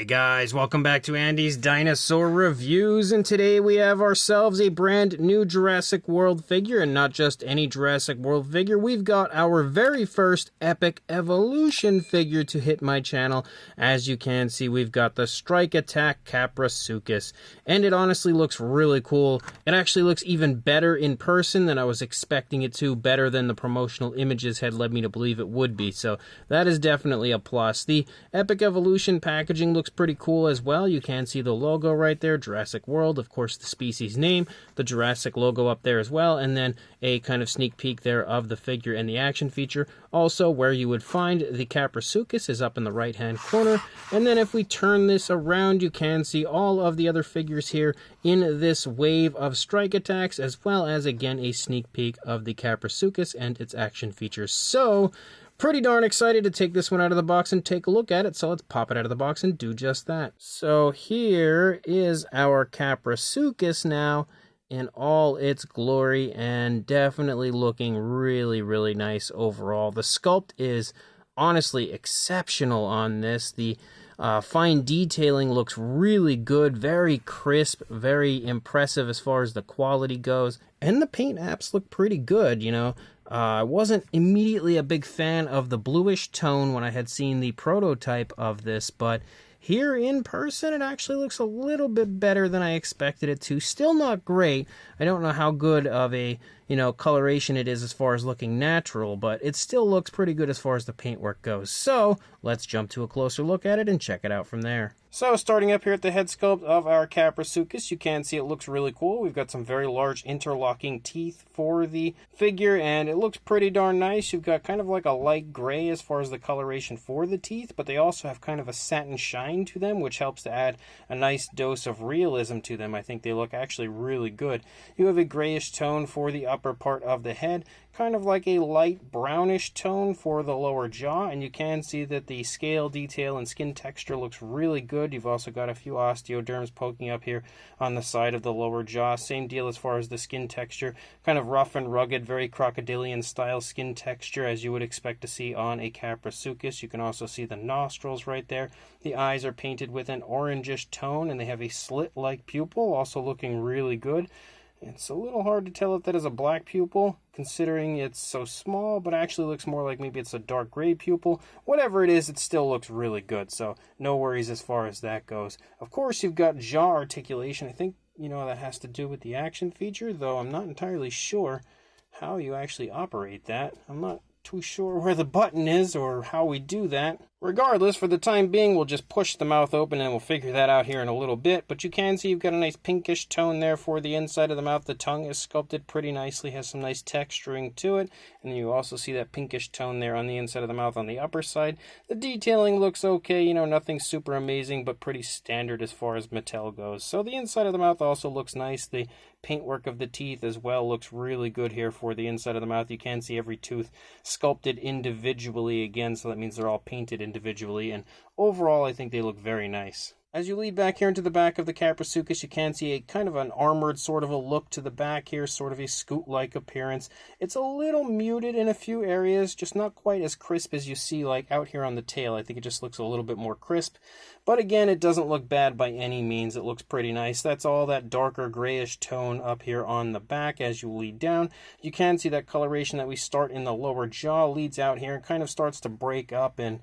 Hey guys, welcome back to Andy's Dinosaur Reviews, and today we have ourselves a brand new Jurassic World figure, and not just any Jurassic World figure. We've got our very first Epic Evolution figure to hit my channel. As you can see, we've got the Strike Attack Kaprosuchus, and it honestly looks really cool. It actually looks even better in person than I was expecting it to, better than the promotional images had led me to believe it would be, so that is definitely a plus. The Epic Evolution packaging looks pretty cool as well. You can see the logo right there, Jurassic World, of course the species name, the Jurassic logo up there as well, and then a kind of sneak peek there of the figure and the action feature. Also, where you would find the Kaprosuchus is up in the right hand corner, and then if we turn this around, you can see all of the other figures here in this wave of strike attacks, as well as again a sneak peek of the Kaprosuchus and its action features. So pretty darn excited to take this one out of the box and take a look at it, so let's pop it out of the box and do just that. So here is our Kaprosuchus now in all its glory, and definitely looking really, really nice overall. The sculpt is honestly exceptional on this. The fine detailing looks really good, very crisp, very impressive as far as the quality goes, and the paint apps look pretty good, you know. I wasn't immediately a big fan of the bluish tone when I had seen the prototype of this, but here in person it actually looks a little bit better than I expected it to. Still not great. I don't know how good of a, coloration it is as far as looking natural, but it still looks pretty good as far as the paintwork goes. So let's jump to a closer look at it and check it out from there. So starting up here at the head sculpt of our Kaprosuchus, you can see it looks really cool. We've got some very large interlocking teeth for the figure, and it looks pretty darn nice. You've got kind of like a light gray as far as the coloration for the teeth, but they also have kind of a satin shine to them, which helps to add a nice dose of realism to them. I think they look actually really good. You have a grayish tone for the upper part of the head, kind of like a light brownish tone for the lower jaw, and you can see that the scale detail and skin texture looks really good. You've also got a few osteoderms poking up here on the side of the lower jaw. Same deal as far as the skin texture, kind of rough and rugged, very crocodilian style skin texture as you would expect to see on a Kaprosuchus. You can also see the nostrils right there. The eyes are painted with an orangish tone, and they have a slit-like pupil, also looking really good. It's a little hard to tell if that is a black pupil, considering it's so small, but actually looks more like maybe it's a dark gray pupil. Whatever it is, it still looks really good, so no worries as far as that goes. Of course, you've got jaw articulation. I think, that has to do with the action feature, though I'm not entirely sure how you actually operate that. I'm not too sure where the button is or how we do that. Regardless, for the time being, we'll just push the mouth open and we'll figure that out here in a little bit. But you can see you've got a nice pinkish tone there for the inside of the mouth. The tongue is sculpted pretty nicely, has some nice texturing to it. And you also see that pinkish tone there on the inside of the mouth on the upper side. The detailing looks okay, nothing super amazing, but pretty standard as far as Mattel goes. So the inside of the mouth also looks nice. The paintwork of the teeth as well looks really good here for the inside of the mouth. You can see every tooth sculpted individually again, so that means they're all painted individually, and overall I think they look very nice. As you lead back here into the back of the Kaprosuchus, you can see a kind of an armored sort of a look to the back here, sort of a scoot-like appearance. It's a little muted in a few areas, just not quite as crisp as you see like out here on the tail. I think it just looks a little bit more crisp. But again, it doesn't look bad by any means. It looks pretty nice. That's all that darker grayish tone up here on the back as you lead down. You can see that coloration that we start in the lower jaw leads out here and kind of starts to break up and,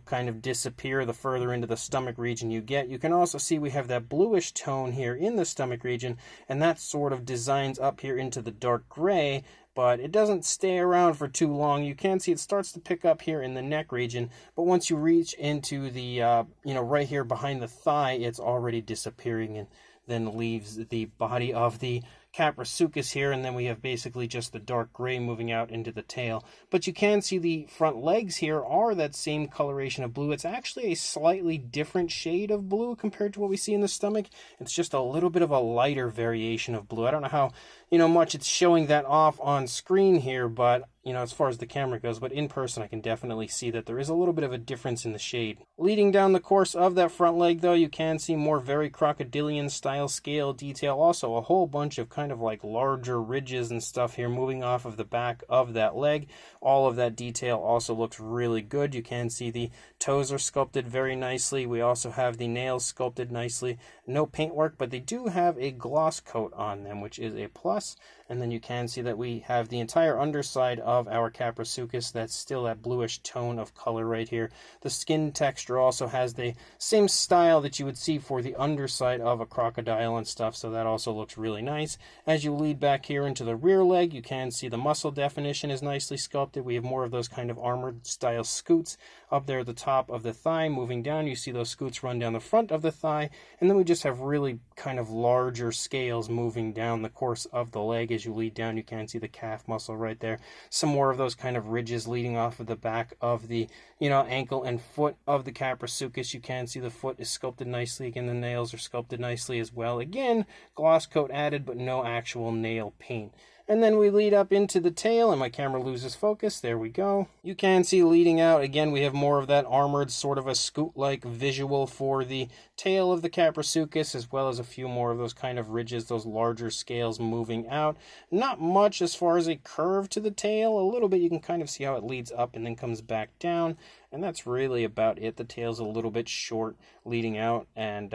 kind of disappear the further into the stomach region you get. You can also see we have that bluish tone here in the stomach region, and that sort of designs up here into the dark gray, but it doesn't stay around for too long. You can see it starts to pick up here in the neck region, but once you reach into the, right here behind the thigh, it's already disappearing and then leaves the body of the Kaprosuchus here, and then we have basically just the dark gray moving out into the tail. But you can see the front legs here are that same coloration of blue. It's actually a slightly different shade of blue compared to what we see in the stomach. It's just a little bit of a lighter variation of blue. I don't know how, much it's showing that off on screen here, but as far as the camera goes, but in person I can definitely see that there is a little bit of a difference in the shade. Leading down the course of that front leg, though, you can see more very crocodilian style scale detail. Also a whole bunch of kind of like larger ridges and stuff here moving off of the back of that leg. All of that detail also looks really good. You can see the toes are sculpted very nicely. We also have the nails sculpted nicely. No paintwork, but they do have a gloss coat on them, which is a plus. And then you can see that we have the entire underside of our Kaprosuchus. That's still that bluish tone of color right here. The skin texture also has the same style that you would see for the underside of a crocodile and stuff, so that also looks really nice. As you lead back here into the rear leg, you can see the muscle definition is nicely sculpted. We have more of those kind of armored style scoots up there at the top of the thigh. Moving down, you see those scoots run down the front of the thigh, and then we just have really kind of larger scales moving down the course of the leg. As you lead down, you can see the calf muscle right there. Some more of those kind of ridges leading off of the back of the ankle and foot of the Kaprosuchus. You can see the foot is sculpted nicely. Again, the nails are sculpted nicely as well. Again, gloss coat added, but no actual nail paint. And then we lead up into the tail, and my camera loses focus. There we go. You can see leading out, again, we have more of that armored, sort of a scoot-like visual for the tail of the Kaprosuchus, as well as a few more of those kind of ridges, those larger scales moving out. Not much as far as a curve to the tail. A little bit, you can kind of see how it leads up and then comes back down. And that's really about it. The tail's a little bit short leading out, and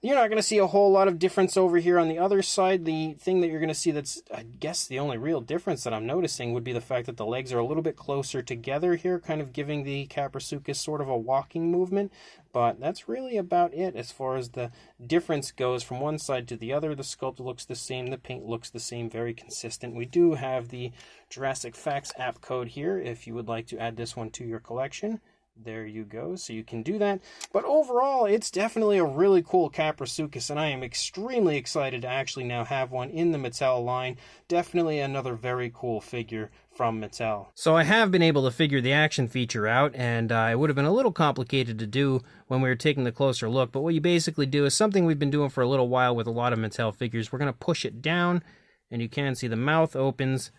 you're not going to see a whole lot of difference over here on the other side. The thing that you're going to see that's, I guess, the only real difference that I'm noticing would be the fact that the legs are a little bit closer together here, kind of giving the Kaprosuchus sort of a walking movement. But that's really about it as far as the difference goes from one side to the other. The sculpt looks the same. The paint looks the same. Very consistent. We do have the Jurassic Facts app code here if you would like to add this one to your collection. There you go, so you can do that. But overall, it's definitely a really cool Kaprosuchus, and I am extremely excited to actually now have one in the Mattel line. Definitely another very cool figure from Mattel. So I have been able to figure the action feature out, and it would have been a little complicated to do when we were taking the closer look, but what you basically do is something we've been doing for a little while with a lot of Mattel figures. We're going to push it down, and you can see the mouth opens,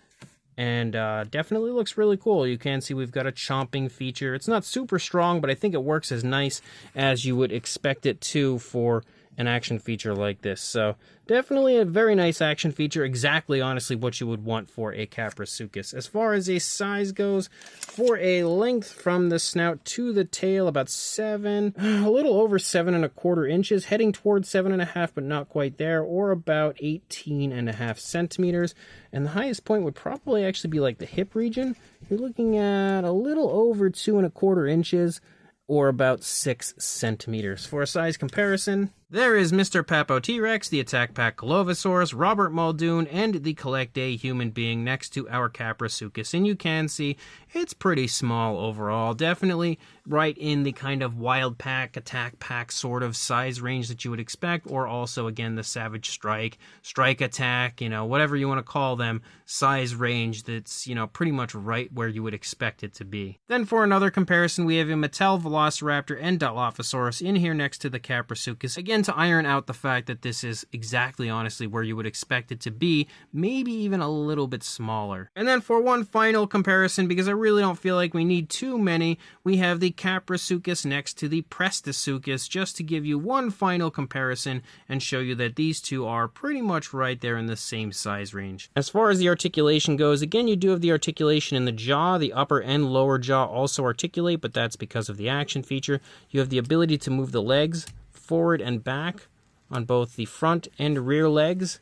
and definitely looks really cool. You can see we've got a chomping feature. It's not super strong, but I think it works as nice as you would expect it to for an action feature like this. So definitely a very nice action feature, exactly honestly what you would want for a Kaprosuchus. As far as a size goes, for a length from the snout to the tail, about a little over 7¼ inches, heading towards 7.5, but not quite there, or about 18.5 centimeters. And the highest point would probably actually be like the hip region. You're looking at a little over 2¼ inches, or about 6 centimeters. For a size comparison, there is Mr. Papo T-Rex, the Attack Pack Colovosaurus, Robert Muldoon, and the Collect Day human being next to our Kaprosuchus. And you can see it's pretty small overall. Definitely right in the kind of Wild Pack, Attack Pack sort of size range that you would expect, or also, again, the Savage Strike, Strike Attack, whatever you want to call them, size range that's, pretty much right where you would expect it to be. Then for another comparison, we have a Mattel Velociraptor and Dilophosaurus in here next to the Kaprosuchus. Again, to iron out the fact that this is exactly, honestly, where you would expect it to be, maybe even a little bit smaller. And then for one final comparison, because I really don't feel like we need too many, we have the Kaprosuchus next to the Prestosuchus, just to give you one final comparison and show you that these two are pretty much right there in the same size range. As far as the articulation goes, again, you do have the articulation in the jaw. The upper and lower jaw also articulate, but that's because of the action feature. You have the ability to move the legs forward and back on both the front and rear legs.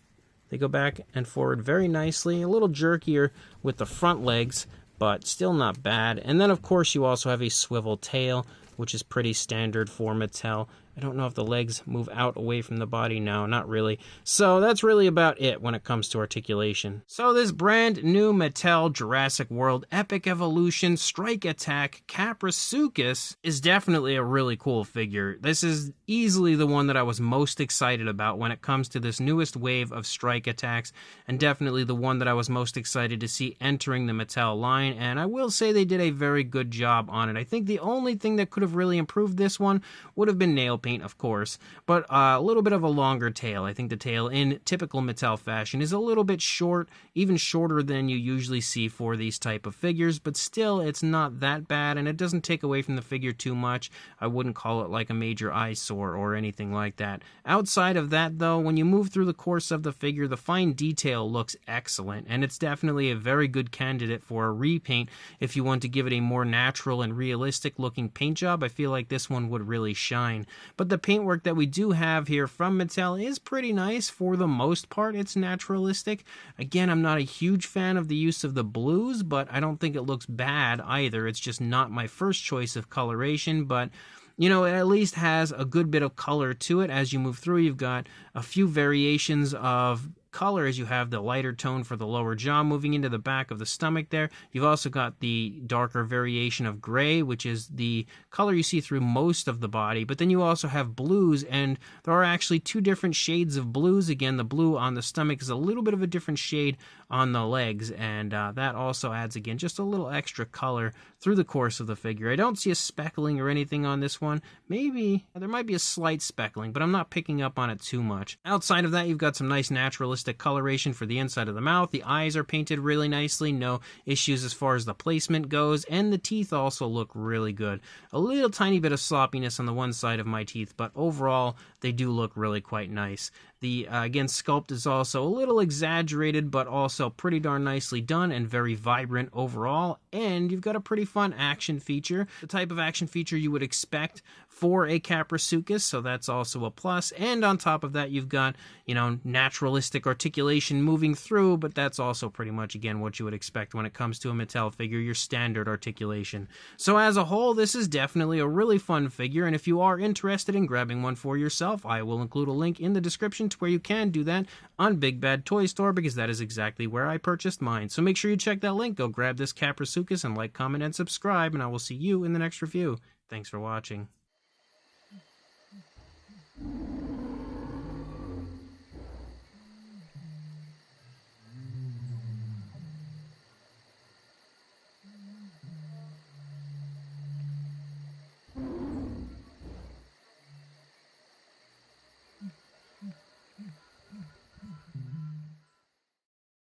They go back and forward very nicely, a little jerkier with the front legs, but still not bad. And then, of course, you also have a swivel tail, which is pretty standard for Mattel. I don't know if the legs move out away from the body. No, not really. So that's really about it when it comes to articulation. So this brand new Mattel Jurassic World Epic Evolution Strike Attack Kaprosuchus is definitely a really cool figure. This is easily the one that I was most excited about when it comes to this newest wave of Strike Attacks, and definitely the one that I was most excited to see entering the Mattel line, and I will say they did a very good job on it. I think the only thing that could have really improved this one would have been nail paint. paint, of course, but a little bit of a longer tail. I think the tail, in typical Mattel fashion, is a little bit short, even shorter than you usually see for these type of figures, but still, it's not that bad, and it doesn't take away from the figure too much. I wouldn't call it like a major eyesore or anything like that. Outside of that, though, when you move through the course of the figure, the fine detail looks excellent, and it's definitely a very good candidate for a repaint if you want to give it a more natural and realistic looking paint job. I feel like this one would really shine. But the paintwork that we do have here from Mattel is pretty nice. For the most part, it's naturalistic. Again, I'm not a huge fan of the use of the blues, but I don't think it looks bad either. It's just not my first choice of coloration, but you know, it at least has a good bit of color to it. As you move through, you've got a few variations of color, as you have the lighter tone for the lower jaw moving into the back of the stomach there. You've also got the darker variation of gray, which is the color you see through most of the body, but then you also have blues, and there are actually two different shades of blues. Again, the blue on the stomach is a little bit of a different shade on the legs, and that also adds, again, just a little extra color through the course of the figure. I don't see a speckling or anything on this one. Maybe there might be a slight speckling, but I'm not picking up on it too much. Outside of that, you've got some nice naturalistic coloration for the inside of the mouth. The eyes are painted really nicely, no issues as far as the placement goes, and the teeth also look really good. A little tiny bit of sloppiness on the one side of my teeth, but overall they do look really quite nice. The, again, sculpt is also a little exaggerated, but also pretty darn nicely done and very vibrant overall. And you've got a pretty fun action feature, the type of action feature you would expect for a Kaprosuchus, so that's also a plus. And on top of that, you've got, you know, naturalistic articulation moving through, but that's also pretty much, again, what you would expect when it comes to a Mattel figure, your standard articulation. So as a whole, this is definitely a really fun figure, and if you are interested in grabbing one for yourself, I will include a link in the description to where you can do that on Big Bad Toy Store, because that is exactly where I purchased mine. So make sure you check that link, go grab this Kaprosuchus, and like, comment, and subscribe, and I will see you in the next review. Thanks for watching.